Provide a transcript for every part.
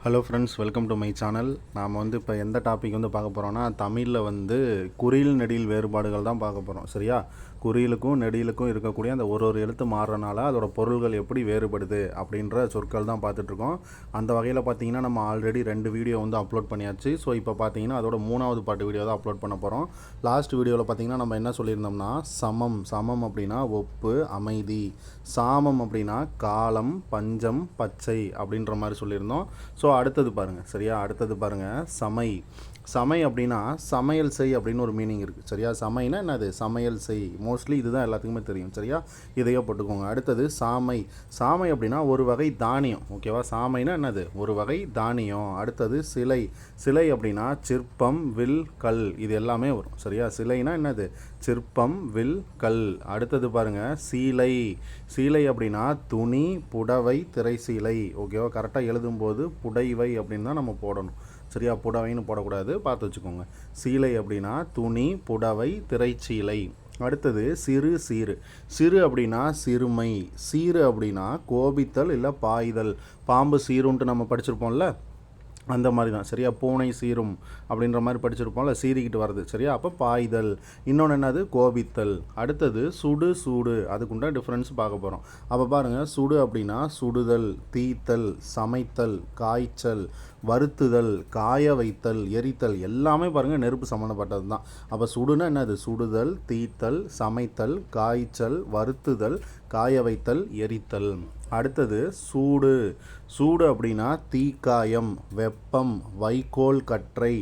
Hello friends, welcome to my channel. நாம் இப்போ எந்த டாபிக் பார்க்க போகிறோன்னா, தமிழில் குறில் நெடில் வேறுபாடுகள் தான் பார்க்க போகிறோம். சரியா? குறியிலுக்கும் நெடிலுக்கும் இருக்கக்கூடிய அந்த ஒரு எழுத்து மாறுறனால அதோட பொருள்கள் எப்படி வேறுபடுது அப்படின்ற சொற்கள் தான் பார்த்துட்ருக்கோம். அந்த வகையில் பார்த்திங்கன்னா நம்ம ஆல்ரெடி 2 வீடியோ அப்லோட் பண்ணியாச்சு. ஸோ இப்போ பார்த்திங்கன்னா அதோட 3வது பாட்டு வீடியோ தான் அப்லோட் பண்ண போகிறோம். லாஸ்ட் வீடியோவில் பார்த்திங்கன்னா நம்ம என்ன சொல்லியிருந்தோம்னா, சமம் அப்படின்னா ஒப்பு, அமைதி. சாமம் அப்படின்னா காலம், பஞ்சம், பச்சை அப்படின்ற மாதிரி சொல்லியிருந்தோம். ஸோ அடுத்தது பாருங்கள். சரியா? அடுத்தது பாருங்கள், சமை அப்படின்னா சமையல் செய் அப்படின்னு ஒரு மீனிங் இருக்குது. சரியா? சமைனா என்னது? சமையல் செய். மோஸ்ட்லி இதுதான் எல்லாத்துக்குமே தெரியும். சரியா? இதையோ போட்டுக்கோங்க. அடுத்தது சாமை அப்படின்னா ஒரு வகை தானியம். ஓகேவா? சாமைனா என்னது? ஒரு வகை தானியம். அடுத்தது சிலை அப்படின்னா சிற்பம், வில், கல், இது எல்லாமே வரும். சரியா? சிலைனா என்னது? சிற்பம், வில், கல். அடுத்தது பாருங்கள், சீலை அப்படின்னா துணி, புடவை, திரைசீலை. ஓகேவா? கரெக்டாக எழுதும்போது புடைவை அப்படின்னு தான் நம்ம போடணும். சரியா? புடவைன்னு போடக்கூடாது, பார்த்து வச்சுக்கோங்க. சீலை அப்படின்னா துணி, புடவை, திரைச்சீலை. அடுத்தது சிறு அப்படின்னா சிறுமை. சீரு அப்படின்னா கோபித்தல் இல்லை பாய்தல். பாம்பு சீருன்ட்டு நம்ம படிச்சிருப்போம்ல, அந்த மாதிரி தான். சரியா? பூனை சீரும் அப்படின்ற மாதிரி படிச்சிருப்போம்ல, சீறிக்கிட்டு வருது. சரியா? அப்போ பாய்தல். இன்னொன்று என்னது? கோபித்தல். அடுத்தது சூடு. அதுக்குண்டான டிஃப்ரென்ஸ் பார்க்க போகிறோம். அப்போ பாருங்கள், சுடு அப்படின்னா சுடுதல், தீத்தல், சமைத்தல், காய்ச்சல், வருத்துதல், காய வைத்தல், எரித்தல், எல்லாமே பாருங்கள் நெருப்பு சம்மந்தப்பட்டது தான். அப்போ சுடுனா என்னது? சுடுதல், தீத்தல், சமைத்தல், காய்ச்சல், வருத்துதல், காய வைத்தல், எரித்தல். அடுத்தது சூடு அப்படின்னா தீக்காயம், வெப்பம், வைக்கோல் கற்றை,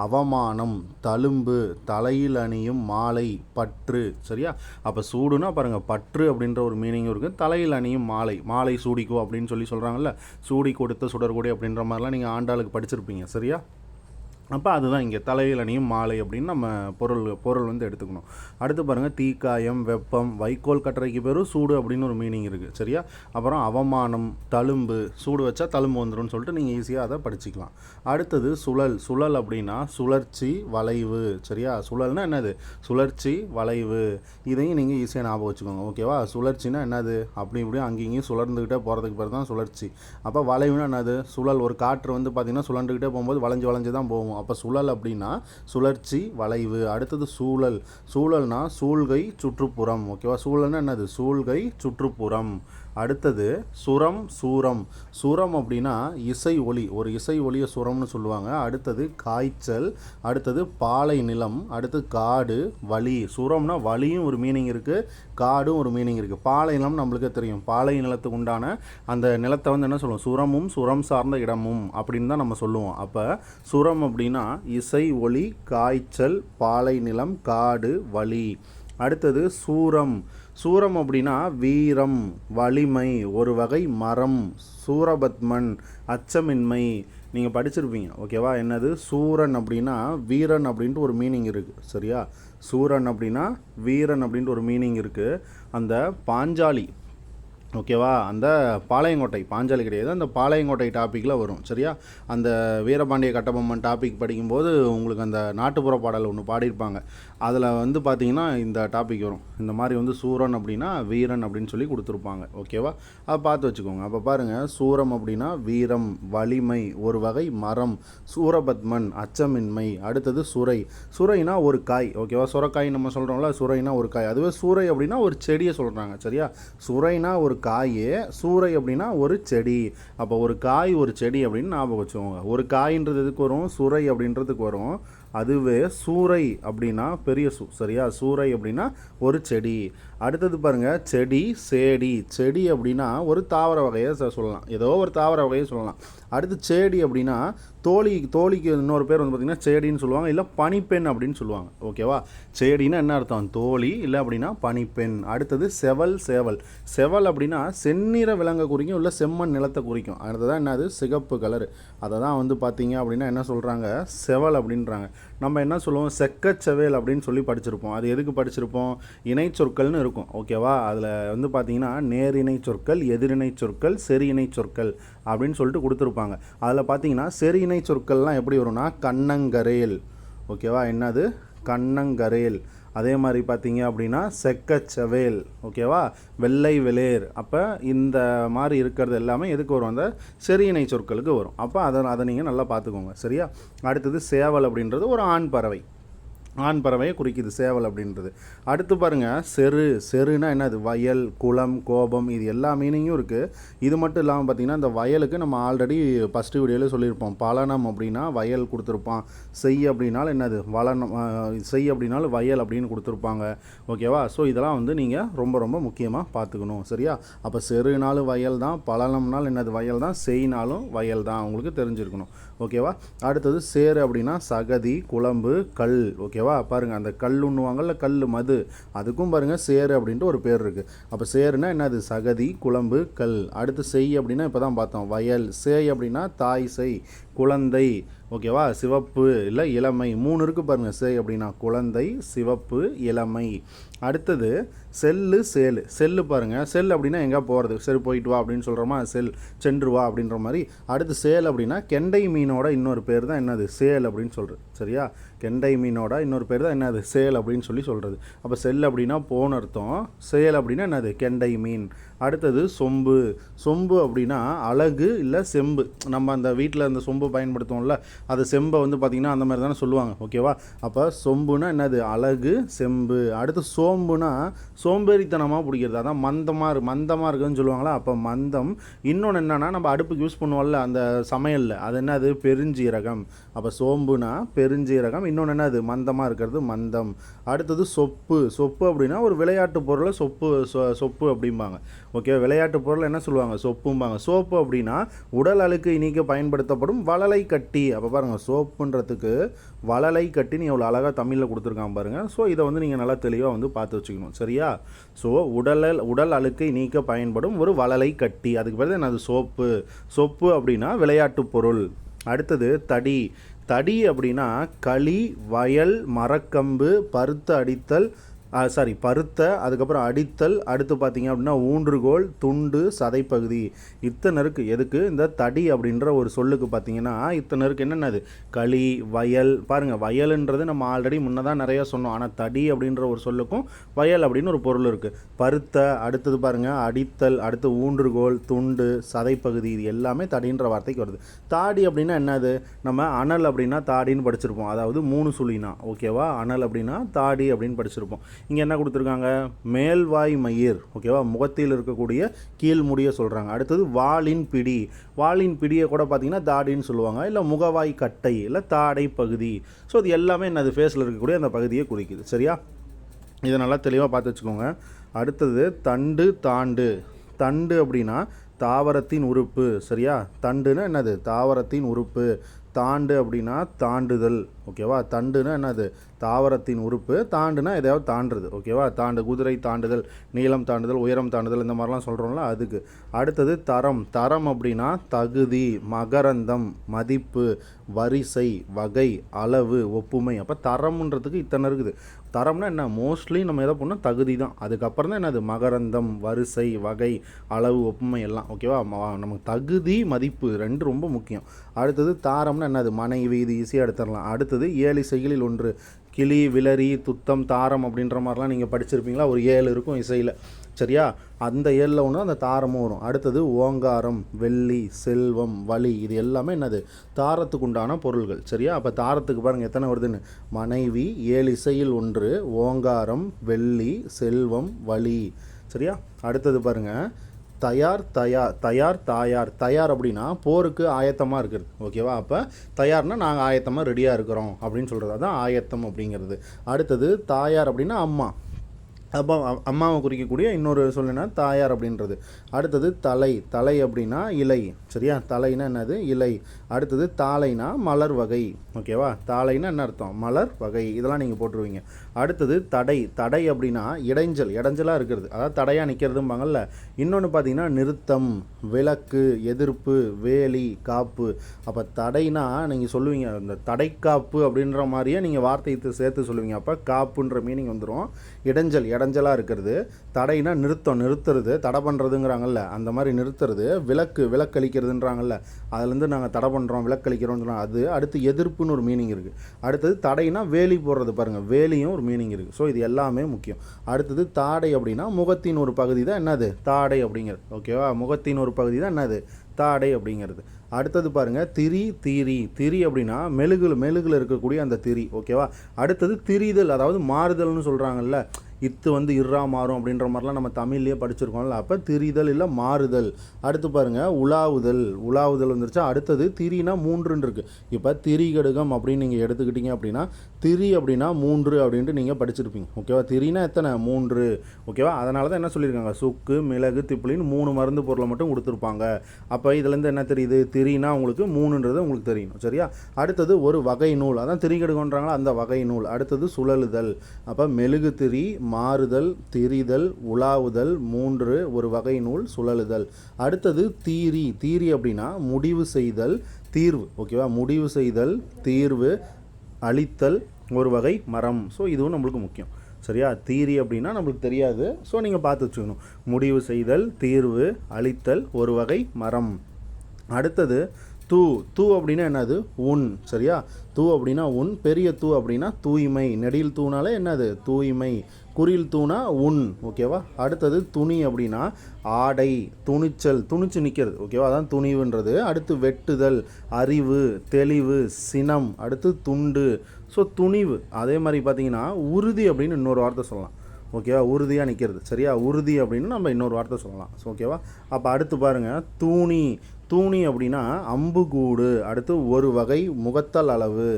அவமானம், தழும்பு, தலையில் அணியும் மாலை, பற்று. சரியா? அப்போ சூடுனா பாருங்கள், பற்று அப்படின்ற ஒரு மீனிங் இருக்குது. தலையில் அணியும் மாலை சூடிக்கோ அப்படின்னு சொல்கிறாங்கல்ல, சூடி கொடுத்த சுடர்கூடி அப்படின்ற மாதிரிலாம் நீங்கள் ஆண்டாளுக்கு படிச்சிருப்பீங்க. சரியா? அப்போ அதுதான் இங்கே தலையில் அணியும் மாலை அப்படின்னு நம்ம பொருள் எடுத்துக்கணும். அடுத்து பாருங்கள், தீக்காயம், வெப்பம், வைக்கோல் கற்றைக்கு பேரும் சூடு அப்படின்னு ஒரு மீனிங் இருக்குது. சரியா? அப்புறம் அவமானம், தழும்பு, சூடு வச்சா தழும்பு வந்துடும் சொல்லிட்டு நீங்கள் ஈஸியாக அதை படிச்சிக்கலாம். அடுத்தது சுழல் அப்படின்னா சுழற்சி, வளைவு. சரியா? சுழல்னா என்னது? சுழற்சி, வளைவு. இதையும் நீங்கள் ஈஸியாக ஞாபகம் வச்சுக்கோங்க. ஓகேவா? சுழற்சினா என்னது? அப்படி இப்படியும் அங்கேயும் சுழர்ந்துக்கிட்டே போகிறதுக்கு பேர் தான் சுழற்சி. அப்போ வளைவுனா என்னது? சுழல். ஒரு காற்று பார்த்திங்கன்னா சுழண்டுக்கிட்டே போகும்போது வளைஞ்சு தான் போகும். அப்போ சுழல் அப்படின்னா சுழற்சி, வளைவு. அடுத்தது சூழல்னா சூழ்கை, சுற்றுப்புறம். ஓகேவா? சூழல்னா என்னது? சூழ்கை, சுற்றுப்புறம். அடுத்தது சூரம் அப்படின்னா இசை ஒலி. ஒரு இசை ஒலியை சுரம்னு சொல்லுவாங்க. அடுத்தது காய்ச்சல். அடுத்தது பாலை நிலம். அடுத்து காடு, வழி. சுரம்னா வழியும் ஒரு மீனிங் இருக்குது, காடும் ஒரு மீனிங் இருக்குது. பாலை நிலம் நம்மளுக்கே தெரியும். பாலை நிலத்துக்கு உண்டான அந்த நிலத்தை என்ன சொல்லுவோம்? சுரமும், சுரம் சார்ந்த இடமும் அப்படின்னு தான் நம்ம சொல்லுவோம். அப்போ சுரம் அப்படின்னா இசை ஒலி, காய்ச்சல், பாலை நிலம், காடு, வழி. அடுத்தது சூரம் அப்படின்னா வீரம், வலிமை, ஒரு வகை மரம், சூரபத்மன், அச்சமின்மை. நீங்கள் படிச்சிருப்பீங்க. ஓகேவா? என்னது? சூரன் அப்படின்னா வீரன் அப்படின்ட்டு ஒரு மீனிங் இருக்குது. சரியா? சூரன் அப்படின்னா வீரன் அப்படின்ட்டு ஒரு மீனிங் இருக்குது. அந்த பாஞ்சாலி, ஓகேவா, அந்த பாஞ்சாலி கிடையாது, அந்த பாளையங்கோட்டை டாப்பிக்கில் வரும். சரியா? அந்த வீரபாண்டிய கட்டபொம்மன் டாபிக் படிக்கும்போது உங்களுக்கு அந்த நாட்டுப்புற பாடல் ஒன்று பாடியிருப்பாங்க. அதில் பார்த்தீங்கன்னா இந்த டாபிக் வரும். இந்த மாதிரி சூரன் அப்படின்னா வீரன் அப்படின்னு சொல்லி கொடுத்துருப்பாங்க. ஓகேவா? அதை பார்த்து வச்சுக்கோங்க. அப்போ பாருங்கள், சூரம் அப்படின்னா வீரம், வலிமை, ஒரு வகை மரம், சூரபத்மன், அச்சமின்மை. அடுத்தது சுரைனா ஒரு காய். ஓகேவா? சுரைக்காய் நம்ம சொல்கிறோம்ல, சுரைனா ஒரு காய். அதுவே சூரை அப்படின்னா ஒரு செடியை சொல்கிறாங்க. சரியா? சுரைனா ஒரு காயே, சூரை அப்படின்னா ஒரு செடி. அப்போ ஒரு காய், ஒரு செடி அப்படின்னு ஞாபகம் வச்சுக்கோங்க. ஒரு காயின்றது எதுக்கு வரும்? சுரை அப்படின்றதுக்கு வரும். அதுவே சூரை அப்படின்னா பெரிய சரியா? சூரை அப்படின்னா ஒரு செடி. அடுத்தது பாருங்கள், செடி அப்படின்னா ஒரு தாவர வகையை சொல்லலாம். ஏதோ ஒரு தாவர வகையை சொல்லலாம். அடுத்து சேடி அப்படின்னா தோழிக்கு இன்னொரு பேர் பார்த்திங்கன்னா சேடின்னு சொல்லுவாங்க, இல்லை பனிப்பெண் அப்படின்னு சொல்லுவாங்க. ஓகேவா? சேடின்னா என்ன அர்த்தம்? தோழி, இல்லை அப்படின்னா பனிப்பெண். அடுத்தது செவல் அப்படின்னா செந்நிற விலங்கை குறிக்கும், இல்லை செம்மண் நிலத்தை குறிக்கும். அடுத்ததான் என்னது? சிகப்பு கலர். அதை தான் பார்த்தீங்க அப்படின்னா என்ன சொல்கிறாங்க? செவல் அப்படின்றாங்க. நம்ம என்ன சொல்லுவோம்? செக்கச்செவேல் அப்படின்னு சொல்லி படிச்சிருப்போம். அது எதுக்கு படிச்சிருப்போம்? இணை சொற்கள்னு இருக்கும். ஓகேவா? அதில் பார்த்தீங்கன்னா நேரிணை சொற்கள், எதிரிணை சொற்கள், செரி இணை சொற்கள் அப்படின்னு சொல்லிட்டு கொடுத்துருப்பாங்க. அதில் பார்த்தீங்கன்னா செரி இணை சொற்கள்லாம் எப்படி வரும்னா கண்ணங்கரேல். ஓகேவா? என்னது? கண்ணங்கரேல். அதே மாதிரி பார்த்தீங்க அப்படின்னா செக்கச்செவேல், ஓகேவா, வெள்ளை வெளேர். அப்போ இந்த மாதிரி இருக்கிறது எல்லாமே எதுக்கு வரும், அந்த செரியினை சொற்களுக்கு வரும். அப்போ அதை நீங்கள் நல்லா பார்த்துக்கோங்க, சரியா. அடுத்தது சேவல் அப்படின்றது ஒரு ஆண் பறவை, ஆண் பறவையை குறிக்குது சேவல் அப்படின்றது. அடுத்து பாருங்கள் செருனா என்னது, வயல், குளம், கோபம், இது எல்லா மீனிங்கும் இருக்குது. இது மட்டும் இல்லாமல் பார்த்திங்கன்னா இந்த வயலுக்கு நம்ம ஆல்ரெடி ஃபஸ்ட்டு வீடியோவில் சொல்லியிருப்போம். பலனம் அப்படின்னா வயல் கொடுத்துருப்பான், செய் அப்படின்னாலும் என்னது வளனம், செய் அப்படின்னாலும் வயல் அப்படின்னு கொடுத்துருப்பாங்க, ஓகேவா. ஸோ இதெல்லாம் வந்து நீங்கள் ரொம்ப ரொம்ப முக்கியமாக பார்த்துக்கணும், சரியா. அப்போ செருனாலும் வயல் தான், பலனம்னாலும் என்னது வயல் தான், செய்னாலும் வயல் தான், உங்களுக்கு தெரிஞ்சிருக்கணும், ஓகேவா. அடுத்தது சேரு அப்படின்னா சகதி, குழம்பு, கல், ஓகேவா. பாருங்கள் அந்த கல் உண்ணுவாங்கல்ல, கல் மது, அதுக்கும் பாருங்கள் சேரு அப்படின்ட்டு ஒரு பேர் இருக்குது. அப்போ சேருனா என்னது, சகதி, குழம்பு, கல். அடுத்து செய் அப்படின்னா இப்போ தான் பார்த்தோம் வயல், சேய் அப்படின்னா தாய் செய், குழந்தை, ஓகேவா, சிவப்பு இல்லை இளமை, 3 இருக்குது பாருங்கள். செய் அப்படின்னா குழந்தை, சிவப்பு, இளமை. அடுத்தது செல்லு பாருங்கள். செல் அப்படின்னா எங்கே போகிறது, சரி போயிட்டு வா அப்படின்னு சொல்கிறோமா, சென்று வா அப்படின்ற மாதிரி. அடுத்து சேல் அப்படின்னா கெண்டை மீனோட இன்னொரு பேர் தான் என்னது, சேல் அப்படின்னு சொல்கிறது, சரியா. கெண்டை மீனோட இன்னொரு பேர் தான் என்னது, சேல் அப்படின்னு சொல்கிறது. அப்போ செல் அப்படின்னா போன அர்த்தம், சேல் அப்படின்னா என்னது, கெண்டை மீன். அடுத்தது சொம்பு அப்படின்னா அழகு இல்லை செம்பு. நம்ம அந்த வீட்டில் அந்த சொம்பு பயன்படுத்துவோம்ல, அது செம்பை வந்து பார்த்திங்கன்னா அந்த மாதிரி தானே சொல்லுவாங்க, ஓகேவா. அப்போ சொம்புனா என்னது, அழகு, செம்பு. அடுத்து சோம்புனா சோம்பேறித்தனமாக பிடிக்கிறது, அதான் மந்தமாக இருக்குதுன்னு சொல்லுவாங்களா. அப்போ மந்தம். இன்னொன்று என்னென்னா நம்ம அடுப்புக்கு யூஸ் பண்ணுவோம்ல அந்த சமையலில், அது என்னது, பெருஞ்சீரகம். அப்போ சோம்புனா பெருஞ்சீரகம். இன்னொன்று என்னது, மந்தமாக இருக்கிறது, மந்தம். அடுத்தது சொப்பு அப்படின்னா ஒரு விளையாட்டு பொருளை சொப்பு அப்படிம்பாங்க, ஓகே. விளையாட்டு பொருள் என்ன சொல்லுவாங்க, சொப்பும்பாங்க. சோப்பு அப்படின்னா உடல் அழுக்கு நீக்க பயன்படுத்தப்படும் வளலை கட்டி. அப்போ பாருங்கள் சோப்புன்றதுக்கு வளலை கட்டின்னு எவ்வளோ அழகாக தமிழில் கொடுத்துருக்கான் பாருங்கள். ஸோ இதை வந்து நீங்கள் நல்லா தெளிவாக வந்து பார்த்து வச்சுக்கணும், சரியா. ஸோ உடல் அழுக்கை நீக்க பயன்படும் ஒரு வளலை கட்டி, அதுக்கு பிறகு என்னது, சொப்பு அப்படின்னா விளையாட்டு பொருள். அடுத்தது தடி அப்படின்னா களி, வயல், மரக்கம்பு, பருத்த, அதுக்கப்புறம் அடித்தல். அடுத்து பார்த்தீங்க அப்படின்னா ஊன்றுகோல், துண்டு, சதைப்பகுதி. இத்தனை இருக்குது. எதுக்கு, இந்த தடி அப்படின்ற ஒரு சொல்லுக்கு பார்த்தீங்கன்னா இத்தனை இருக்குது. என்னென்னது, களி, வயல். பாருங்கள் வயலுன்றது நம்ம ஆல்ரெடி முன்னதான் நிறையா சொன்னோம். ஆனால் தடி அப்படின்ற ஒரு சொல்லுக்கும் வயல் அப்படின்னு ஒரு பொருள் இருக்குது. பருத்த, அடுத்தது பாருங்கள் அடித்தல், அடுத்து ஊன்றுகோல், துண்டு, சதைப்பகுதி, இது எல்லாமே தடின்ற வார்த்தைக்கு வருது. தாடி அப்படின்னா என்னது, நம்ம அனல் அப்படின்னா தாடின்னு படிச்சிருப்போம், அதாவது 3 சுழினா, ஓகேவா. அனல் அப்படின்னா தாடி அப்படின்னு படிச்சிருப்போம். இங்கே என்ன கொடுத்துருக்காங்க, மேல்வாய் மயிர், ஓகேவா, முகத்தில் இருக்கக்கூடிய கீழ்முடியை சொல்கிறாங்க. அடுத்தது வாளின் பிடியை கூட பார்த்தீங்கன்னா தாடின்னு சொல்லுவாங்க, இல்லை முகவாய் கட்டை, இல்லை தாடை பகுதி. ஸோ இது எல்லாமே என்னது, ஃபேஸில் இருக்கக்கூடிய அந்த பகுதியை குறிக்குது, சரியா. இதை நல்லா தெளிவாக பார்த்து வச்சுக்கோங்க. அடுத்தது தண்டு அப்படின்னா தாவரத்தின் உறுப்பு, சரியா. தண்டுன்னா என்னது, தாவரத்தின் உறுப்பு. தாண்டு அப்படின்னா தாண்டுதல், ஓகேவா. தண்டுனா என்னது, தாவரத்தின் உறுப்பு. தாண்டுனா எதையாவது தாண்டுறது, ஓகேவா. குதிரை தாண்டுதல், நீளம் தாண்டுதல், உயரம் தாண்டுதல், இந்த மாதிரிலாம் சொல்கிறோம்ல அதுக்கு. அடுத்தது தரம் அப்படின்னா தகுதி, மகரந்தம், மதிப்பு, வரிசை, வகை, அளவு, ஒப்புமை. அப்போ தரம்ன்றதுக்கு இத்தனை இருக்குது. தரம்னா என்ன, மோஸ்ட்லி நம்ம எதை பண்ணோம், தகுதி தான். அதுக்கப்புறம் தான் என்னது, மகரந்தம், வரிசை, வகை, அளவு, ஒப்புமை எல்லாம், ஓகேவா. நமக்கு தகுதி, மதிப்பு 2 ரொம்ப முக்கியம். அடுத்தது தாரம்னா என்னது, மனைவி, இது ஈஸியாக எடுத்துடலாம். அடுத்தது 7 இசைகளில் 1, கிளி, விளரி, துத்தம், தாரம் அப்படின்ற மாதிரிலாம் நீங்கள் படிச்சிருப்பீங்களா, ஒரு 7 இருக்கும் இசையில், சரியா. அந்த 7ல் ஒன்று அந்த தாரமும் வரும். அடுத்தது ஓங்காரம், வெள்ளி, செல்வம், வலி, இது எல்லாமே என்னது, தாரத்துக்கு உண்டான பொருள்கள், சரியா. அப்போ தாரத்துக்கு பாருங்கள் எத்தனை வருதுன்னு, மனைவி, 7 இசையில் 1, ஓங்காரம், வெள்ளி, செல்வம், வலி, சரியா. அடுத்தது பாருங்கள் தயார் அப்படின்னா போருக்கு ஆயத்தமாக இருக்கிறது, ஓகேவா. அப்போ தயார்னா நாங்கள் ஆயத்தமாக ரெடியாக இருக்கிறோம் அப்படின்னு சொல்கிறது, அதுதான் ஆயத்தம் அப்படிங்கிறது. அடுத்தது தாயார் அப்படின்னா அம்மா, அப்போ அம்மாவை குறிக்கக்கூடிய இன்னொரு சொல்லுனா தாயார் அப்படின்றது. அடுத்தது தலை அப்படின்னா இலை, சரியா. தலைனா என்னது, இலை. அடுத்தது தாளைனா மலர் வகை, ஓகேவா. தாளைனா என்ன அர்த்தம், மலர் வகை, இதெல்லாம் நீங்கள் போட்டுருவீங்க. அடுத்தது தடை அப்படின்னா இடைஞ்சலாக இருக்கிறது, அதாவது தடையாக நிற்கிறதும்பாங்கல்ல. இன்னொன்று பார்த்தீங்கன்னா நிறுத்தம், விலக்கு, எதிர்ப்பு, வேலி, காப்பு. அப்போ தடைனா நீங்கள் சொல்லுவீங்க இந்த தடைக்காப்பு அப்படின்ற மாதிரியே நீங்கள் வார்த்தையை சேர்த்து சொல்லுவீங்க. அப்போ காப்புன்ற மீனிங் வந்துடும். இடைஞ்சலாக இருக்கிறது. தடைனா நிறுத்துறது, தடை பண்ணுறதுங்கிறாங்கல்ல, அந்த மாதிரி நிறுத்துறது. விலக்களிக்கிறதுன்றாங்கல்ல, அதுலேருந்து நாங்கள் தடை பண்ணுறோம், விலக்களிக்கிறோம்னு சொன்னால் அது. அடுத்து எதிர்ப்புன்னு ஒரு மீனிங் இருக்குது. அடுத்தது தடைனா வேலி போடுறது, பாருங்கள், வேலியும் ஒரு மீனிங் இருக்குது. ஸோ இது எல்லாமே முக்கியம். அடுத்தது தாடை அப்படின்னா முகத்தின் ஒரு பகுதி தான் என்னது தாடை அப்படிங்கிறது. ஓகேவா, முகத்தின் ஒரு பகுதி தான் என்னது தாடை அப்படிங்கிறது. அடுத்தது பாருங்கள், திரி அப்படின்னா மெழுகுல இருக்கக்கூடிய அந்த திரி. ஓகேவா. அடுத்தது திரிதல், அதாவது மாறுதல்னு சொல்கிறாங்கல்ல, இத்து வந்து இர்ரா மாறும் அப்படின்ற மாதிரிலாம் நம்ம தமிழ்லேயே படிச்சிருக்கோம்ல. அப்போ திரிதல் இல்லை மாறுதல். அடுத்து பாருங்கள், உலாவுதல் வந்துருச்சா. அடுத்தது திரினா 3ன்னு இருக்குது. இப்போ திரிகடுகம் அப்படின்னு நீங்கள் எடுத்துக்கிட்டீங்க அப்படின்னா திரி அப்படின்னா 3 அப்படின்ட்டு நீங்கள் படிச்சிருப்பீங்க. ஓகேவா. திரினா எத்தனை 3. ஓகேவா. அதனால தான் என்ன சொல்லியிருக்காங்க, சுக்கு மிளகு திப்புளின்னு 3 மருந்து பொருளை மட்டும் கொடுத்துருப்பாங்க. அப்போ இதுலேருந்து என்ன தெரியுது, திரினா உங்களுக்கு 3ன்றது உங்களுக்கு தெரியணும். சரியா. அடுத்தது ஒரு வகை நூல், அதான் திரிகடுகன்றாங்களா, அந்த வகை நூல். அடுத்தது சுழலுதல். அப்போ மெழுகு திரி, மாறுதல், திரிதல், உலாவுதல், 3 ஒரு வகை நூல், சுழலுதல். அடுத்தது தீரி அப்படின்னா முடிவு செய்தல், தீர்வு. ஓகேவா. முடிவு செய்தல், தீர்வு, அளித்தல், ஒரு வகை மரம். ஸோ இதுவும் நம்மளுக்கு முக்கியம். சரியா. தீரி அப்படின்னா நம்மளுக்கு தெரியாது, ஸோ நீங்கள் பார்த்து வச்சுக்கணும். முடிவு செய்தல், தீர்வு, அளித்தல், ஒரு வகை மரம். அடுத்தது தூ அப்படின்னா என்னது உன். சரியா. தூ அப்படின்னா உன். பெரிய தூ அப்படின்னா தூய்மை. நெடில் தூனாலே என்னது தூய்மை. குறில் தூணா உன். ஓகேவா. அடுத்தது துணி அப்படின்னா ஆடை, துணிச்சல், துணிச்சு நிற்கிறது. ஓகேவா, அதான் துணிவுன்றது. அடுத்து வெட்டுதல், அறிவு, தெளிவு, சினம். அடுத்து துண்டு. ஸோ துணிவு. அதே மாதிரி பார்த்தீங்கன்னா உறுதி அப்படின்னு இன்னொரு வார்த்தை சொல்லலாம். ஓகேவா, உறுதியாக நிற்கிறது. சரியா. உறுதி அப்படின்னு நம்ம இன்னொரு வார்த்தை சொல்லலாம். ஓகேவா. அப்போ அடுத்து பாருங்கள், தூணி அப்படின்னா அம்புகூடு. அடுத்து ஒரு வகை முகத்தல் அளவு.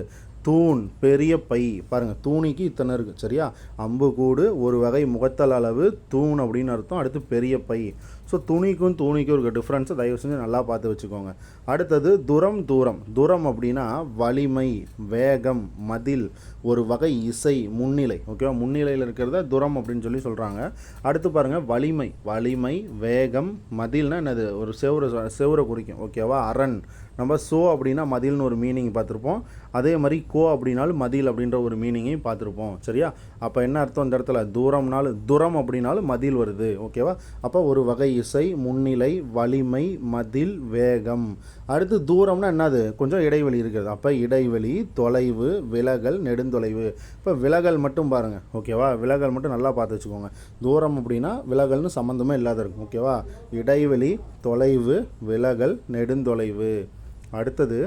தூண் பெரிய பை. பாருங்கள், தூணிக்கு இத்தனை இருக்குது. சரியா. அம்புகூடு, ஒரு வகை முகத்தல் அளவு, தூண் அப்படின்னு அர்த்தம். அடுத்து பெரிய பை. ஸோ துணிக்கும் இருக்க டிஃப்ரென்ஸை தயவு செஞ்சு நல்லா பார்த்து வச்சுக்கோங்க. அடுத்தது தூரம் அப்படின்னா வலிமை, வேகம், மதில், ஒரு வகை இசை, முன்னிலை. ஓகேவா. முன்னிலையில் இருக்கிறத துரம் அப்படின்னு சொல்கிறாங்க. அடுத்து பாருங்கள், வலிமை, வேகம், மதில்னா என்னது ஒரு செவரை குறிக்கும். ஓகேவா. அரண். நம்ம அப்படின்னா மதில்னு ஒரு மீனிங் பார்த்துருப்போம். அதே மாதிரி அப்படின்னாலும் மதில் அப்படின்ற ஒரு மீனிங்கையும் பார்த்துருப்போம். சரியா. அப்போ என்ன அர்த்தம் இந்த இடத்துல, துரம் அப்படின்னாலும் மதில் வருது. ஓகேவா. அப்போ ஒரு வகை இசை, முன்னிலை, வலிமை, மதில், வேகம். அடுத்து தூரம்னா என்னது, கொஞ்சம் இடைவெளி இருக்கிறது. அப்போ இடைவெளி, தொலைவு, விலகல், நெடுந்தொலைவு. இப்போ விலகல் மட்டும் பாருங்கள். ஓகேவா. விலகல் மட்டும் நல்லா பார்த்து வச்சுக்கோங்க. தூரம் அப்படின்னா விலகல்னு சம்மந்தமே இல்லாத இருக்கும். ஓகேவா. இடைவெளி, தொலைவு, விலகல், நெடுந்தொலைவு. அடுத்தது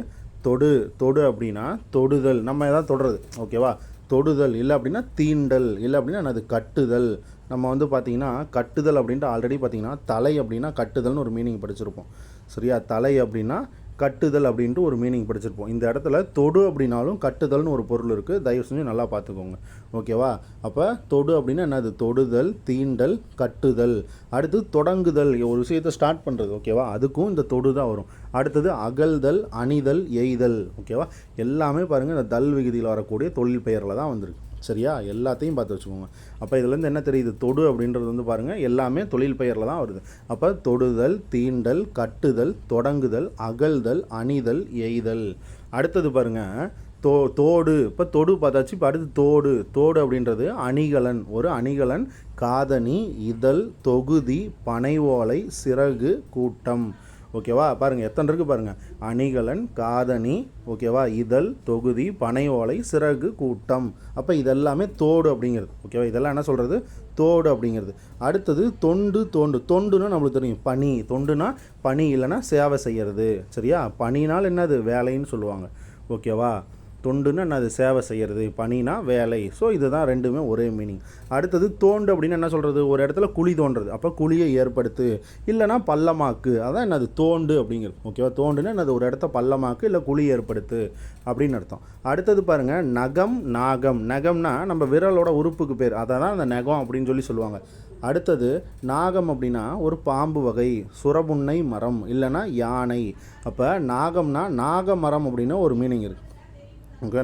தொடு அப்படின்னா தொடுதல், நம்ம எதாவது தொடுறது. ஓகேவா. தொடுதல் இல்லை அப்படின்னா தீண்டல், இல்லை அப்படின்னா அது கட்டுதல். நம்ம வந்து பார்த்திங்கன்னா கட்டுதல் அப்படின்ட்டு ஆல்ரெடி பார்த்திங்கன்னா தலை அப்படின்னா கட்டுதல்னு ஒரு மீனிங் படிச்சிருப்போம். சரியா. தலை அப்படின்னா கட்டுதல் அப்படின்ட்டு ஒரு மீனிங் படிச்சிருப்போம். இந்த இடத்துல தொடு அப்படின்னாலும் கட்டுதல்னு ஒரு பொருள் இருக்குது. தயவு செஞ்சு நல்லா பார்த்துக்கோங்க. ஓகேவா. அப்போ தொடு அப்படின்னா என்னது, தொடுதல், தீண்டல், கட்டுதல். அடுத்து தொடங்குதல், ஒரு விஷயத்தை ஸ்டார்ட் பண்ணுறது. ஓகேவா. அதுக்கும் இந்த தொடு தான் வரும். அடுத்தது அகழ்தல், அணிதல், எய்தல். ஓகேவா. எல்லாமே பாருங்கள் இந்த தல் விகுதியில் வரக்கூடிய தொழில் பெயரில் தான் வந்திருக்கு. சரியா. எல்லாத்தையும் பார்த்து வச்சுக்கோங்க. அப்போ இதுலேருந்து என்ன தெரியுது, தொடு அப்படின்றது வந்து பாருங்கள் எல்லாமே தொழில் பெயரில் தான் வருது. அப்போ தொடுதல், தீண்டல், கட்டுதல், தொடங்குதல், அகழ்தல், அணிதல், எய்தல். அடுத்தது பாருங்கள் தோடு. இப்போ தொடு பார்த்தாச்சு. இப்போ அடுத்து தோடு அப்படின்றது அணிகலன். ஒரு அணிகலன், காதணி, இதழ், தொகுதி, பனை ஓலை, சிறகு, கூட்டம். ஓகேவா. பாருங்கள் எத்தனை இருக்குது பாருங்கள். அணிகலன், காதணி, ஓகேவா, இதழ், தொகுதி, பனை ஓலை, சிறகு, கூட்டம். அப்போ இதெல்லாமே தோடு அப்படிங்கிறது. ஓகேவா. இதெல்லாம் என்ன சொல்கிறது, தோடு அப்படிங்கிறது. அடுத்தது தொண்டுன்னா நம்மளுக்கு தெரியும் பணி. தொண்டுனா பணி, இல்லைன்னா சேவை செய்கிறது. சரியா. பணினால் என்னது வேலைன்னு சொல்லுவாங்க. ஓகேவா. தொண்டுன்னா என்னது சேவை செய்கிறது, பணினா வேலை. ஸோ இதுதான் ரெண்டுமே ஒரே மீனிங். அடுத்தது தோண்டு அப்படின்னு என்ன சொல்கிறது, ஒரு இடத்துல குழி தோன்றுறது. அப்போ குழியை ஏற்படுத்து, இல்லைனா பள்ளமாக்கு. அதான் என்னது தோண்டு அப்படிங்கிறது. ஓகேவா. தோண்டுன்னா என்னது ஒரு இடத்த பள்ளமாக்கு இல்லை குழி ஏற்படுத்து அப்படின்னு அர்த்தம். அடுத்தது பாருங்கள், நகம்னா நம்ம விரலோட உறுப்புக்கு பேர், அதை தான் அந்த நகம் அப்படின்னு சொல்லுவாங்க. அடுத்தது நாகம் அப்படின்னா ஒரு பாம்பு வகை, சுரபுன்னை மரம், இல்லைனா யானை. அப்போ நாகம்னா நாகமரம் அப்படின்னு ஒரு மீனிங் இருக்குது. ஓகே.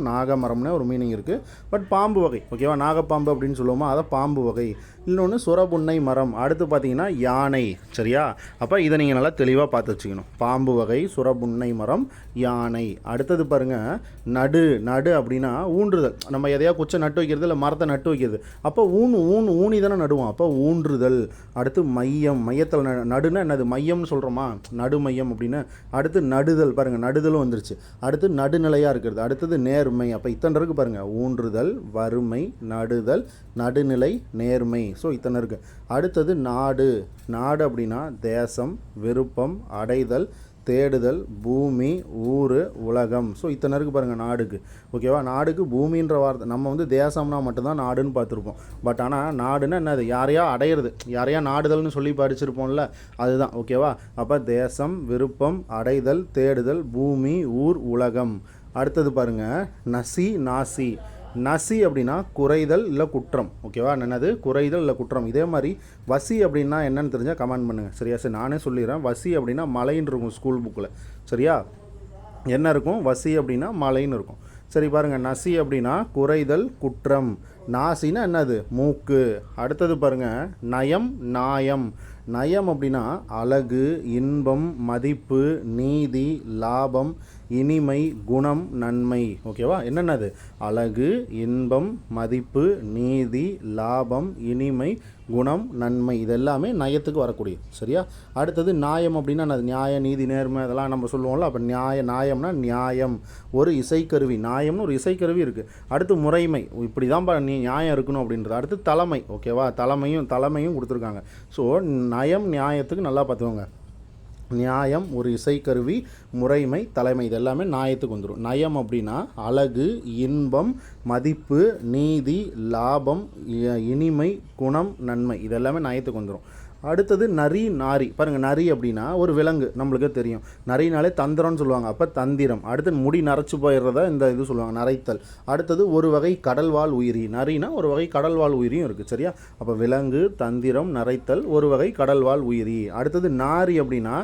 நாகமரம்னே ஒரு மீனிங் இருக்குது. பட் பாம்பு வகை. ஓகேவா. நாகப்பாம்பு அப்படின்னு சொல்லுவோமா, அதை பாம்பு வகை. இன்னொன்று சுரபுன்னை மரம், அடுத்து பார்த்தீங்கன்னா யானை. சரியா? அப்போ இதை நீங்கள் நல்லா தெளிவாக பார்த்து வச்சுக்கணும். பாம்பு வகை, சுரபுன்னை மரம், யானை. அடுத்தது பாருங்கள், நடு. நடு அப்படின்னா ஊன்றுதல். நம்ம எதையா குச்சை நட்டு வைக்கிறது இல்லை மரத்தை நட்டு வைக்கிறது. அப்போ ஊனி தானே நடுவோம். அப்போ ஊன்றுதல். அடுத்து மையம். மையத்தில் நடுனா என்னது? மையம்னு சொல்கிறோமா, நடு மையம் அப்படின்னு. அடுத்து நடுதல். பாருங்கள், நடுதலும் வந்துருச்சு. அடுத்து நடுநிலையாக இருக்கிறது. அடுத்தது நேர்மை. அப்போ இத்தனை இருக்குது பாருங்கள், ஊன்றுதல், வறுமை, நடுதல், நடுநிலை, நேர்மை. ஸோ இத்தனை இருக்குது. அடுத்தது நாடு. நாடு அப்படின்னா தேசம், விருப்பம், அடைதல், தேடுதல், பூமி, ஊர், உலகம். ஸோ இத்தனை இருக்குது பாருங்கள் நாடுக்கு. ஓகேவா? நாடுக்கு பூமின்ற வார்த்தை நம்ம வந்து தேசம்னா மட்டும்தான் நாடுன்னு பார்த்துருப்போம். பட் ஆனால் நாடுன்னா என்னது? யாரையா அடையிறது, யாரையா நாடுதல்னு சொல்லி படிச்சிருப்போம்ல, அதுதான். ஓகேவா? அப்போ தேசம், விருப்பம், அடைதல், தேடுதல், பூமி, ஊர், உலகம். அடுத்தது பாருங்கள், நசி, நாசி. நசி அப்படின்னா குறைதல் இல்லை குற்றம். ஓகேவா? என்னது? குறைதல் இல்லை குற்றம். இதே மாதிரி வசி அப்படின்னா என்னன்னு தெரிஞ்சால் கமெண்ட் பண்ணுங்கள். சரியா? சரி, நானே சொல்லிடுறேன். வசி அப்படின்னா மலைன்னு இருக்கும் ஸ்கூல் புக்கில். சரியா? என்ன இருக்கும்? வசி அப்படின்னா மலைன்னு இருக்கும். சரி பாருங்கள், நசி அப்படின்னா குறைதல், குற்றம். நாசின்னா என்னது? மூக்கு. அடுத்தது பாருங்கள், நயம், நாயம். நயம் அப்படின்னா அழகு, இன்பம், மதிப்பு, நீதி, லாபம், இனிமை, குணம், நன்மை. ஓகேவா? என்னென்னது? அழகு, இன்பம், மதிப்பு, நீதி, லாபம், இனிமை, குணம், நன்மை. இதெல்லாமே நயத்துக்கு வரக்கூடிய. சரியா? அடுத்தது நியாயம் அப்படின்னா அது நியாய, நீதி, நேர்மை, அதெல்லாம் நம்ம சொல்லுவோம்ல. அப்போ நியாயம்னா நியாயம், ஒரு இசைக்கருவி. நியாயம்னு ஒரு இசைக்கருவி இருக்குது. அடுத்து முறைமை. இப்படி தான் நீ நியாயம் இருக்கணும் அப்படின்றது. அடுத்து தலைமை. ஓகேவா? தலைமையும் கொடுத்துருக்காங்க. ஸோ நயம், நியாயத்துக்கு நல்லா பார்த்துக்கோங்க. நியாயம் ஒரு இசைக்கருவி, முறைமை, தலைமை, இது எல்லாமே நியாயத்துக்கு வந்துடும். நயம் அப்படின்னா அழகு, இன்பம், மதிப்பு, நீதி, லாபம், இனிமை, குணம், நன்மை, இது எல்லாமே நியாயத்துக்கு வந்துடும். அடுத்தது நரி, நாரி. பாருங்கள், நரி அப்படின்னா ஒரு விலங்கு, நம்மளுக்கே தெரியும். நரினாலே தந்திரம்னு சொல்லுவாங்க. அப்போ தந்திரம். அடுத்து முடி நரைச்சி போயிடுறத இந்த இது சொல்லுவாங்க, நரைத்தல். அடுத்தது ஒரு வகை கடல்வாழ் உயிரி. நரினா ஒரு வகை கடல்வாழ் உயிரியும் இருக்குது. சரியா? அப்போ விலங்கு, தந்திரம், நரைத்தல், ஒரு வகை கடல்வாழ் உயிரி. அடுத்தது நாரி அப்படின்னா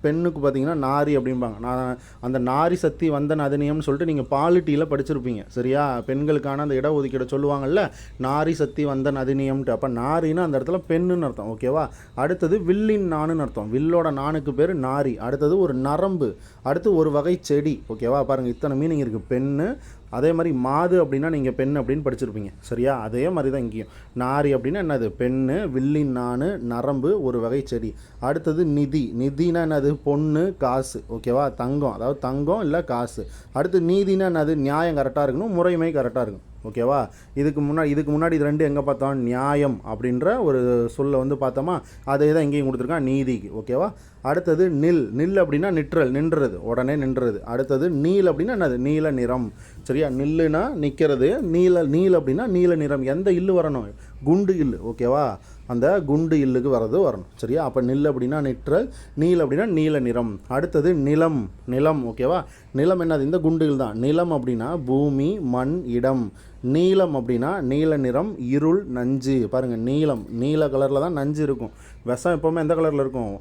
பெண்ணுக்கு பார்த்தீங்கன்னா நாரி அப்படிம்பாங்க. நான் அந்த நாரி சக்தி வந்தன் அதிநியம்னு சொல்லிட்டு நீங்கள் பாலிட்டியில் படிச்சிருப்பீங்க. சரியா? பெண்களுக்கான அந்த இடஒதுக்கீடு சொல்லுவாங்கள்ல, நாரி சக்தி வந்தன் அதிநியம்ட்டு. அப்போ நாரின்னா அந்த இடத்துல பெண்ணுன்னு அர்த்தம். ஓகேவா? அடுத்தது வில்லின் நானுன்னு அர்த்தம். வில்லோட நானுக்கு பேர் நாரி. அடுத்தது ஒரு நரம்பு. அடுத்து ஒரு வகை செடி. ஓகேவா? பாருங்கள், இத்தனை மீனிங் இருக்குது. பெண்ணு, அதே மாதிரி மாது அப்படின்னா நீங்கள் பெண் அப்படின்னு படிச்சிருப்பீங்க. சரியா? அதே மாதிரி தான் இங்கேயும். நாரி அப்படின்னா என்னது? பெண்ணு, வில்லின் நானு, நரம்பு, ஒரு வகை செடி. அடுத்தது நிதி. நிதினா என்னது? பொண்ணு, காசு. ஓகேவா? தங்கம், அதாவது தங்கம் இல்லை காசு. அடுத்து நீதினா என்னது? நியாயம் கரெக்டாக இருக்கணும், முறைமை கரெக்டாக இருக்கணும். ஓகேவா? இதுக்கு முன்னாடி இது ரெண்டு எங்கே பார்த்தோம்? நியாயம் அப்படின்ற ஒரு சொல்ல வந்து பார்த்தோமா, அதே தான் இங்கேயும் கொடுத்துருக்கான், நீதிக்கு. ஓகேவா? அடுத்தது நில் அப்படின்னா நின்றது, உடனே நின்றது. அடுத்தது நீல் அப்படின்னா என்னது? நீல நிறம். சரியா? நில்லுனா நிற்கிறது, நீல் அப்படின்னா நீல நிறம். எந்த இல்லு வரணும்? குண்டு இல்லு. ஓகேவா? அந்த குண்டு இல்லுக்கு வரணும். சரியா? அப்போ நில் அப்படின்னா நிற்றல், நீல் அப்படின்னா நீல நிறம். அடுத்தது நிலம். ஓகேவா? நிலம் என்னது? இந்த குண்டுகள் தான். நிலம் அப்படின்னா பூமி, மண், இடம். நீலம் அப்படின்னா நீல நிறம், இருள், நஞ்சு. பாருங்கள், நீல கலரில் தான் நஞ்சு இருக்கும். விஷம் எப்போவுமே எந்த கலரில் இருக்கும்?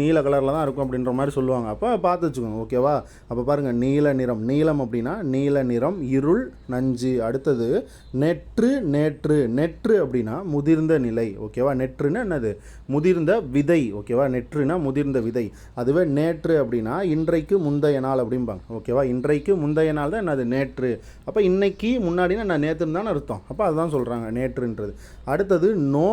நீல கலரில் தான் இருக்கும் அப்படின்ற மாதிரி சொல்லுவாங்க. அப்போ பார்த்து வச்சுக்கோங்க. ஓகேவா? அப்போ பாருங்கள், நீல நிறம். நீலம் அப்படின்னா நீல நிறம், இருள், நஞ்சு. அடுத்தது நெற்று அப்படின்னா முதிர்ந்த நிலை. ஓகேவா? நெற்றுன்னா என்னது? முதிர்ந்த விதை. ஓகேவா? நெற்றுனா முதிர்ந்த விதை. அதுவே நேற்று அப்படின்னா இன்றைக்கு முந்தைய நாள் அப்படிம்பாங்க. ஓகேவா? இன்றைக்கு முந்தைய நாள் தான் என்னது? நேற்று. அப்போ இன்னைக்கு முன்னாடினா நான் நேற்றுன்னு தானே அர்த்தம். அப்போ அதுதான் சொல்கிறாங்க நேற்றுன்றது. அடுத்தது நோ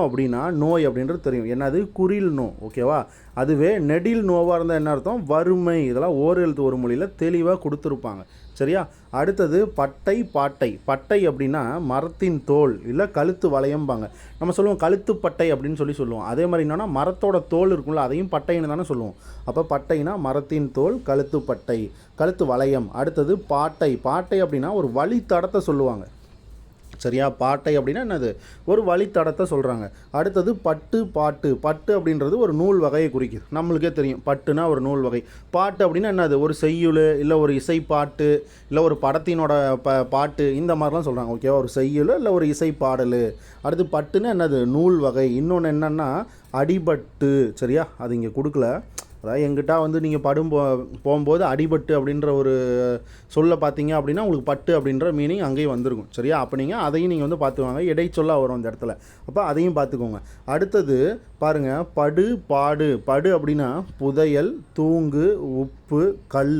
அப்படின்னா நோய் அப்படின்றது தெரியும். என்னது? குறில் நோ. ஓகேவா? அதுவே நெடில் நோவாக இருந்தால் என்ன அர்த்தம்? வறுமை. இதெல்லாம் ஓர் எழுத்து ஒரு மொழியில் தெளிவாக கொடுத்துருப்பாங்க. சரியா? அடுத்தது பட்டை அப்படின்னா மரத்தின் தோல் இல்லை கழுத்து வளையம்பாங்க. நம்ம சொல்லுவோம் கழுத்து பட்டை அப்படின்னு சொல்லுவோம். அதே மாதிரி என்னன்னா மரத்தோட தோல் இருக்கும்ல, அதையும் பட்டைன்னு தானே சொல்லுவோம். அப்போ பட்டைனா மரத்தின் தோல், கழுத்து பட்டை, கழுத்து வளையம். அடுத்தது பாட்டை அப்படின்னா ஒரு வழித்தடத்தை சொல்லுவாங்க. சரியா? பாட்டை அப்படின்னா என்னது? ஒரு வழித்தடத்தை சொல்கிறாங்க. அடுத்தது பாட்டு அப்படின்றது ஒரு நூல் வகையை குறிக்குது. நம்மளுக்கே தெரியும், பட்டுனா ஒரு நூல் வகை. பாட்டு அப்படின்னா என்னது? ஒரு செய்யுள் இல்லை ஒரு இசைப்பாட்டு இல்லை ஒரு படத்தினோட பாட்டு, இந்த மாதிரிலாம் சொல்கிறாங்க. ஓகேவா? ஒரு செய்யுள் இல்லை ஒரு இசை பாடல். அடுத்து பட்டுன்னா என்னது? நூல் வகை. இன்னொன்று என்னென்னா அடிபட்டு. சரியா? அது இங்கே கொடுக்கல. அதாவது எங்கிட்ட வந்து நீங்கள் போகும்போது அடிபட்டு அப்படின்ற ஒரு சொல்ல பார்த்தீங்க அப்படின்னா உங்களுக்கு பட்டு அப்படின்ற மீனிங் அங்கேயும் வந்திருக்கும். சரியா? அப்போ நீங்கள் அதையும் நீங்கள் வந்து பார்த்துக்குவாங்க. இடைச்சொல்லாக வரும் அந்த இடத்துல. அப்போ அதையும் பார்த்துக்கோங்க. அடுத்தது பாருங்கள், படு பாடு. படு அப்படின்னா புதையல், தூங்கு, உப்பு, கல்,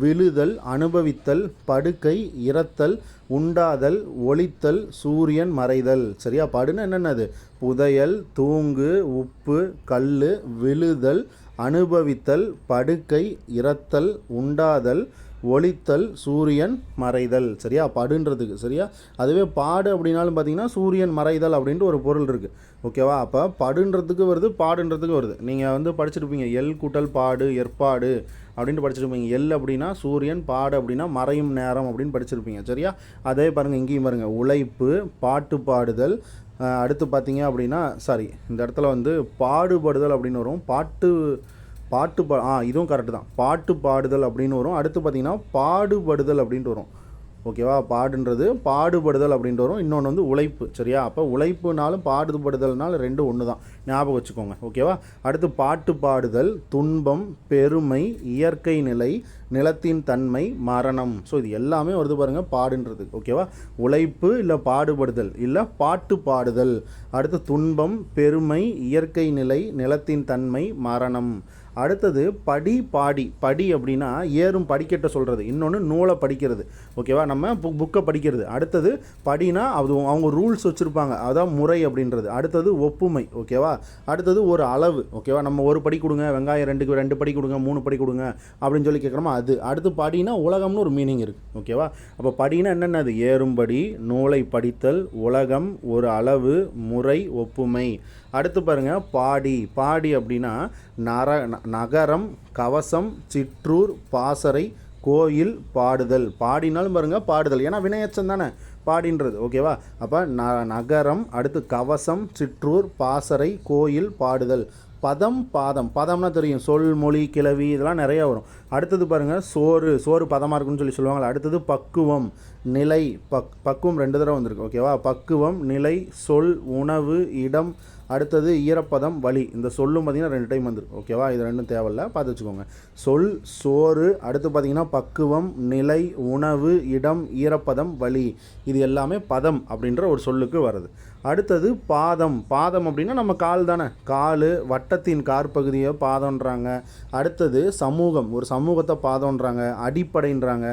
விழுதல், அனுபவித்தல், படுக்கை, இறத்தல், உண்டாதல், ஒளித்தல், சூரியன் மறைதல். சரியா? படுன்னா என்னென்னது? புதையல், தூங்கு, உப்பு, கல், விழுதல், அனுபவித்தல், படுக்கை, இறத்தல், உண்டாதல், ஒளித்தல், சூரியன் மறைதல். சரியா? படுன்றதுக்கு. சரியா? அதுவே பாடு அப்படின்னாலும் பார்த்தீங்கன்னா சூரியன் மறைதல் அப்படின்ட்டு ஒரு பொருள் இருக்குது. ஓகேவா? அப்போ படுன்றதுக்கு வருது, பாடுன்றதுக்கு வருது. நீங்கள் வந்து படிச்சிருப்பீங்க, எல் கூட்டல் பாடு ஏற்பாடு அப்படின்ட்டு படிச்சிருப்பீங்க. எல் அப்படின்னா சூரியன், பாடு அப்படின்னா மறையும் நேரம் அப்படின்னு படிச்சிருப்பீங்க. சரியா? அதே பாருங்கள், இங்கேயும் பாருங்கள், உழைப்பு, பாட்டு பாடுதல். அடுத்து பார்த்தீங்க அப்படின்னா இந்த இடத்துல வந்து பாடுபடுதல் அப்படின்னு வரும். இதுவும் கரெக்டு தான். பாட்டு பாடுதல் அப்படின்னு வரும். அடுத்து பார்த்தீங்கன்னா பாடுபடுதல் அப்படின்ட்டு வரும். ஓகேவா? பாடுன்றது பாடுபடுதல் அப்படின்ட்டு வரும். இன்னொன்று வந்து உழைப்பு. சரியா? அப்போ உழைப்புனாலும் பாடுபடுதல்னாலும் ரெண்டும் ஒன்று தான், ஞாபகம் வச்சுக்கோங்க. ஓகேவா? அடுத்து பாட்டு பாடுதல், துன்பம், பெருமை, இயற்கை நிலை, நிலத்தின் தன்மை, மரணம். ஸோ இது எல்லாமே வருது பாருங்கள் பாடுன்றது. ஓகேவா? உழைப்பு இல்லை பாடுபடுதல் இல்லை பாட்டு பாடுதல். அடுத்து துன்பம், பெருமை, இயற்கை நிலை, நிலத்தின் தன்மை, மரணம். அடுத்தது படி பாடி. படி அப்படின்னா ஏறும் படிக்கட்ட சொல்கிறது. இன்னொன்று நூலை படிக்கிறது. ஓகேவா? நம்ம புக்கை படிக்கிறது. அடுத்தது படினா அது அவங்க ரூல்ஸ் வச்சுருப்பாங்க, அதான் முறை அப்படின்றது. அடுத்தது ஒப்புமை. ஓகேவா? அடுத்தது ஒரு அளவு. ஓகேவா? நம்ம ஒரு படி கொடுங்க, வெங்காயம் 2 படி கொடுங்க, 3 படி கொடுங்க அப்படின்னு சொல்லி கேட்குறோமா, அது. அடுத்து படினா உலகம்னு ஒரு மீனிங் இருக்குது. ஓகேவா? அப்போ படினா என்னென்னது? ஏறும்படி, நூலை படித்தல், உலகம், ஒரு அளவு, முறை, ஒப்புமை. அடுத்து பாருங்கள் பாடி. பாடி அப்படின்னா நகரம், கவசம், சிற்றூர், பாசறை, கோயில், பாடுதல். பாடினாலும் பாருங்கள் பாடுதல், ஏன்னா வினையச்சம் தானே பாடின்றது. ஓகேவா? அப்போ நகரம், அடுத்து கவசம், சிற்றூர், பாசறை, கோயில், பாடுதல். பதம், பாதம். பதம்னா தெரியும், சொல், மொழி, கிளவி, இதெல்லாம் நிறையா வரும். அடுத்தது பாருங்கள் சோறு பதமாக இருக்குன்னு சொல்லி சொல்லுவாங்களா. அடுத்தது பக்குவம், நிலை. பக்குவம் 2 தடவை வந்திருக்கு. ஓகேவா? பக்குவம், நிலை, சொல், உணவு, இடம். அடுத்தது ஈரப்பதம், வலி. இந்த சொல்லும் பார்த்திங்கன்னா 2 டைம் வந்துருக்கு. ஓகேவா? இது ரெண்டும் தேவையில்ல, பார்த்து வச்சுக்கோங்க. சொல், சோறு. அடுத்து பார்த்திங்கன்னா பக்குவம், நிலை, உணவு, இடம், ஈரப்பதம், வலி. இது எல்லாமே பதம் அப்படின்ற ஒரு சொல்லுக்கு வருது. அடுத்தது பாதம். பாதம் அப்படின்னா நம்ம கால் தானே, கால், வட்டத்தின் காற்பகுதியை பாதம்ன்றாங்க. அடுத்தது சமூகம், ஒரு சமூகத்தை பாதம்ன்றாங்க. அடிப்படைன்றாங்க.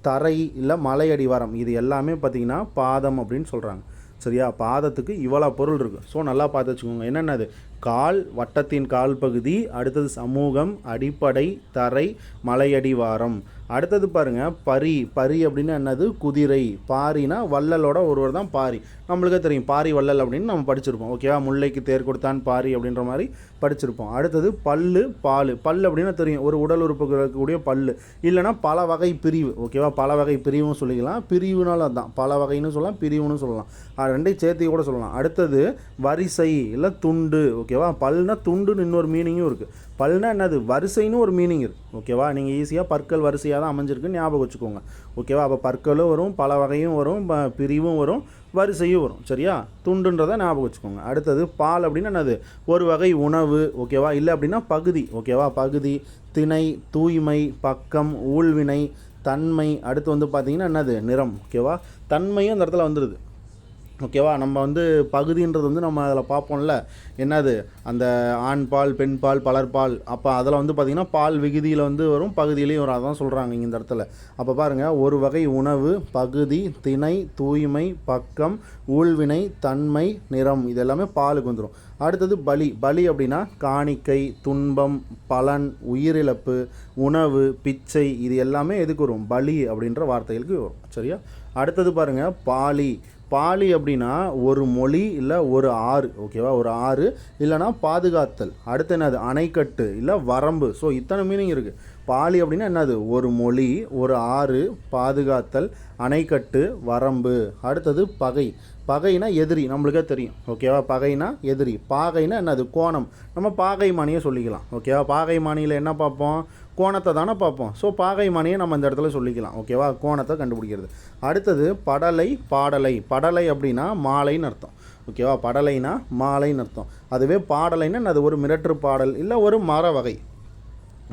தரை இல்லை மலை அடிவாரம். இது எல்லாமே பார்த்திங்கன்னா பாதம் அப்படின்னு சொல்கிறாங்க. சரியா? பாதத்துக்கு இவ்வளோ பொருள் இருக்குது. ஸோ நல்லா பார்த்து வச்சுக்கோங்க. என்னென்னது? கால், வட்டத்தின் கால் பகுதி. அடுத்தது சமூகம், அடிப்படை, தரை, மலையடிவாரம். அடுத்தது பாருங்கள் பரி அப்படின்னா என்னது? குதிரை. பாரினா வள்ளலோட ஒருவர் தான் பாரி. நம்மளுக்கே தெரியும் பாரி வள்ளல் அப்படின்னு நம்ம படிச்சிருப்போம். ஓகேவா? முல்லைக்கு தேர் கொடுத்தான் பாரி அப்படின்ற மாதிரி படிச்சிருப்போம். அடுத்தது பல்லு, பால். பல் அப்படின்னா தெரியும், ஒரு உடல் உறுப்புக்கு இருக்கக்கூடிய பல்லு. இல்லைனா பல வகை பிரிவு. ஓகேவா? பல வகை பிரிவும் சொல்லிக்கலாம். பிரிவுனாலும் அதுதான், பல வகைன்னு சொல்லலாம், பிரிவுன்னு சொல்லலாம். ரெண்டையும் சேர்த்து கூட சொல்லலாம். அடுத்தது வரிசை இல்லை துண்டு. ஓகேவா? பல்னா துண்டுன்னு இன்னொரு மீனிங்கும் இருக்குது. பல்னா என்னது? வரிசைன்னு ஒரு மீனிங் இருக்குது. ஓகேவா? நீங்கள் ஈஸியாக பற்கள் வரிசையாக தான் அமைஞ்சிருக்குன்னு ஞாபகம் வச்சுக்கோங்க. ஓகேவா? அப்போ பற்களும் வரும், பல வகையும் வரும், பிரிவும் வரும், வரிசையும் வரும். சரியா? துண்டுன்றதை ஞாபகம் வச்சுக்கோங்க. அடுத்தது பால் அப்படின்னா என்னது? ஒரு வகை உணவு. ஓகேவா? இல்லை அப்படின்னா பகுதி. ஓகேவா? பகுதி, திணை, தூய்மை, பக்கம், ஊழ்வினை, தன்மை. அடுத்து வந்து பார்த்திங்கன்னா என்னது? நிறம். ஓகேவா? தன்மையும் அந்த இடத்துல வந்துடுது. ஓகேவா? நம்ம வந்து பகுதின்றது வந்து நம்ம அதில் பார்ப்போம்ல, என்னது? அந்த ஆண் பால், பெண் பால், பலர்பால். அப்போ அதில் வந்து பார்த்திங்கன்னா பால் விகுதியில் வந்து வரும், பகுதியிலையும் வரும். அதான் சொல்கிறாங்க இங்கே இந்த இடத்துல. அப்போ பாருங்கள், ஒரு வகை உணவு, பகுதி, திணை, தூய்மை, பக்கம், ஊழ்வினை, தன்மை, நிறம். இது எல்லாமே பாலுக்கு வந்துடும். அடுத்தது பலி. பலி அப்படின்னா காணிக்கை, துன்பம், பலன், உயிரிழப்பு, உணவு, பிச்சை. இது எல்லாமே எதுக்கு வரும்? பலி அப்படின்ற வார்த்தைகளுக்கு வரும். சரியா? அடுத்தது பாருங்கள் பாலி. பாலி அப்படின்னா ஒரு மொழி இல்லை ஒரு ஆறு. ஓகேவா? ஒரு ஆறு இல்லைனா பாதுகாத்தல். அடுத்து என்னது? அணைக்கட்டு இல்லை வரம்பு. ஸோ இத்தனை மீனிங் இருக்குது. பாலி அப்படின்னா என்னது? ஒரு மொழி, ஒரு ஆறு, பாதுகாத்தல், அணைக்கட்டு, வரம்பு. அடுத்தது பகை. பகைனா எதிரி, நம்மளுக்கே தெரியும். ஓகேவா? பகைனா எதிரி. பாகைனா என்னது? கோணம். நம்ம பாகை மானியை சொல்லிக்கலாம். ஓகேவா? பாகை மானியில் என்ன பார்ப்போம்? கோணத்தை தானே பார்ப்போம். ஸோ பாகை மானியை நம்ம இந்த இடத்துல சொல்லிக்கலாம். ஓகேவா? கோணத்தை கண்டுபிடிக்கிறது. அடுத்தது படலை, பாடலை. படலை அப்படின்னா மாலைன்னு அர்த்தம். ஓகேவா? படலைனா மாலைன்னு அர்த்தம். அதுவே பாடலைன்னா அது ஒரு மிரட்டு பாடல் இல்லை ஒரு மர வகை.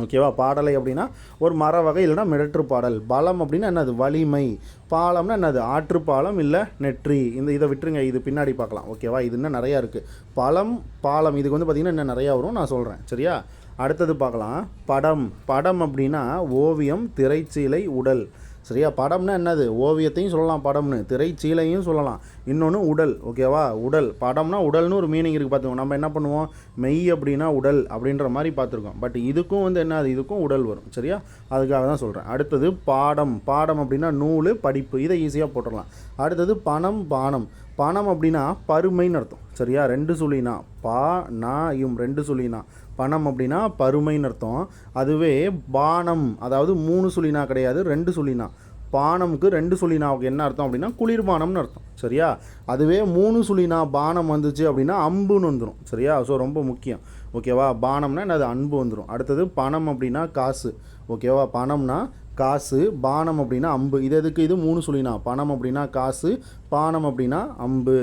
ஓகேவா. பாடலை அப்படின்னா ஒரு மர வகை இல்லைனா மிடற்று பாடல். பலம் அப்படின்னா என்னது, வலிமை. பாலம்னா என்னது, ஆற்றுப்பாலம் இல்லை நெற்றி. இதை விட்டுருங்க, இது பின்னாடி பார்க்கலாம். ஓகேவா. இது இன்னும் நிறையா இருக்குது. பலம் பாலம் இதுக்கு வந்து பார்த்திங்கன்னா இன்னும் நிறையா வரும், நான் சொல்கிறேன். சரியா. அடுத்தது பார்க்கலாம். படம். படம் அப்படின்னா ஓவியம், திரைச்சீலை, உடல். சரியா. படம்னா என்னது, ஓவியத்தையும் சொல்லலாம் படம்னு, திரைச்சீலையும் சொல்லலாம், இன்னொன்று உடல். ஓகேவா. உடல். படம்னா உடல்னு ஒரு மீனிங் இருக்குது பார்த்துக்கோங்க. நம்ம என்ன பண்ணுவோம், மெய் அப்படின்னா உடல் அப்படின்ற மாதிரி பார்த்துருக்கோம். பட் இதுக்கும் வந்து என்னது, இதுக்கும் உடல் வரும். சரியா. அதுக்காக தான் சொல்கிறேன். அடுத்தது பாடம். பாடம் அப்படின்னா நூல், படிப்பு. இதை ஈஸியாக போட்டுடலாம். அடுத்தது பணம், பானம். பணம் அப்படின்னா பருமைன்னு அர்த்தம். சரியா. 2 சுழினா, பா நா யும் 2 சுழினா. பணம் அப்படின்னா பருமைன்னு அர்த்தம். அதுவே பானம் அதாவது 3 சுழினா கிடையாது, 2 சுழினா. பானமுக்கு 2 சுழினாவுக்கு என்ன அர்த்தம் அப்படின்னா குளிர்பானம்னு அர்த்தம். சரியா. அதுவே 3 சுழினா பானம் வந்துச்சு அப்படின்னா அம்புன்னு வந்துடும். சரியா. ஸோ ரொம்ப முக்கியம். ஓகேவா. பானம்னா என்னது, அன்பு வந்துடும். அடுத்தது பணம் அப்படின்னா காசு. ஓகேவா. பணம்னா காசு, பானம் அப்படின்னா அம்பு. இது எதுக்கு, இது 3 சுழினா. பணம் அப்படின்னா காசு, பானம் அப்படின்னா அம்பு.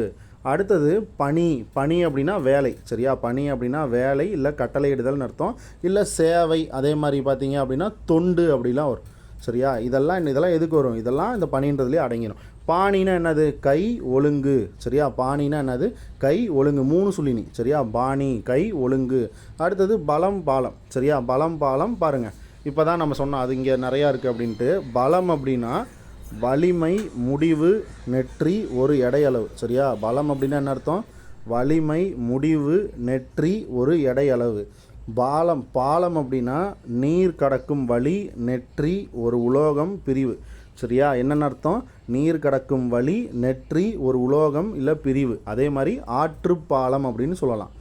அடுத்தது பணி. பணி அப்படின்னா வேலை. சரியா. பணி அப்படின்னா வேலை இல்லை கட்டளையிடுதல்னு அர்த்தம், இல்லை சேவை. அதே மாதிரி பார்த்தீங்க அப்படின்னா தொண்டு அப்படிலாம் வரும். சரியா. இதெல்லாம் எதுக்கு வரும், இதெல்லாம் இந்த பணின்றதுலேயே அடங்கிடும். பாணினா என்னது, கை, ஒழுங்கு. சரியா. பாணினா என்னது, கை, ஒழுங்கு. 3 சுழினி. சரியா. பாணி, கை, ஒழுங்கு. அடுத்தது பலம், பாலம். சரியா. பலம், பாலம் பாருங்கள். இப்போ தான் நம்ம சொன்னோம் அது இங்கே நிறையா இருக்குது அப்படின்ட்டு. பலம் அப்படின்னா வலிமை, முடிவு, நெற்றி, ஒரு எடையளவு. சரியா. பலம் அப்படின்னா என்ன அர்த்தம், வலிமை, முடிவு, நெற்றி, ஒரு எடையளவு. பாலம் அப்படின்னா நீர் கடக்கும் வழி, நெற்றி, ஒரு உலோகம், பிரிவு. சரியா. என்னென்ன அர்த்தம், நீர் கடக்கும் வழி, நெற்றி, ஒரு உலோகம் இல்லை பிரிவு. அதே மாதிரி ஆற்றுப்பாலம் அப்படின்னு சொல்லலாம்.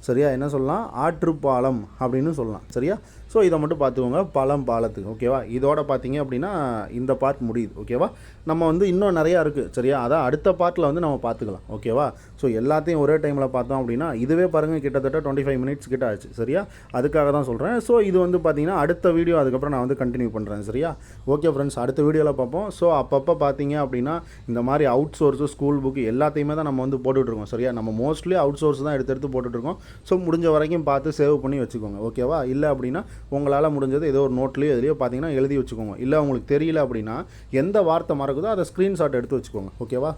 சரியா. என்ன சொல்லலாம், ஆற்றுப்பாலம் அப்படின்னு சொல்லலாம். சரியா. ஸோ இதை மட்டும் பார்த்துக்கோங்க, பழம் பாலத்துக்கு. ஓகேவா. இதோட பார்த்தீங்க அப்படின்னா இந்த பார்ட் முடியுது. ஓகேவா. நம்ம வந்து இன்னும் நிறையா இருக்குது. சரியா. அதான் அடுத்த பார்ட்டில் வந்து நம்ம பார்த்துக்கலாம். ஓகேவா. ஸோ எல்லாத்தையும் ஒரே டைமில் பார்த்தோம் அப்படின்னா இதுவே பாருங்கள் கிட்டத்தட்ட 25 மினிட்ஸ் கிட்ட ஆச்சு. சரியா. அதுக்காக தான் சொல்கிறேன். ஸோ இது வந்து பார்த்தீங்கன்னா அடுத்த வீடியோ அதுக்கப்புறம் நான் வந்து கண்டினியூ பண்ணுறேன். சரியா. ஓகே ஃப்ரெண்ட்ஸ், அடுத்த வீடியோவில் பார்ப்போம். ஸோ அப்பப்போ பார்த்தீங்க அப்படின்னா இந்த மாதிரி அவுட் சோர்ஸு, ஸ்கூல் புக்கு எல்லாத்தையுமே தான் நம்ம வந்து போட்டுட்ருக்கோம். சரியா. நம்ம மோஸ்ட்லி அவுட் சோர்ஸ் தான் எடுத்து போட்டுட்ருக்கோம். ஸோ முடிஞ்ச வரைக்கும் பார்த்து சேவ் பண்ணி வச்சுக்கோங்க. ஓகேவா. இல்லை அப்படின்னா உங்களால் முடிஞ்சது ஏதோ ஒரு நோட்லேயோ எதுலையோ பார்த்தீங்கன்னா எழுதி வச்சுக்கோங்க. இல்லை உங்களுக்கு தெரியல அப்படின்னா எந்த வார்த்தை மறக்குதோ அதை ஸ்க்ரீன்ஷாட் எடுத்து வச்சுக்கோங்க. ஓகேவா.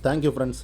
Thank you friends.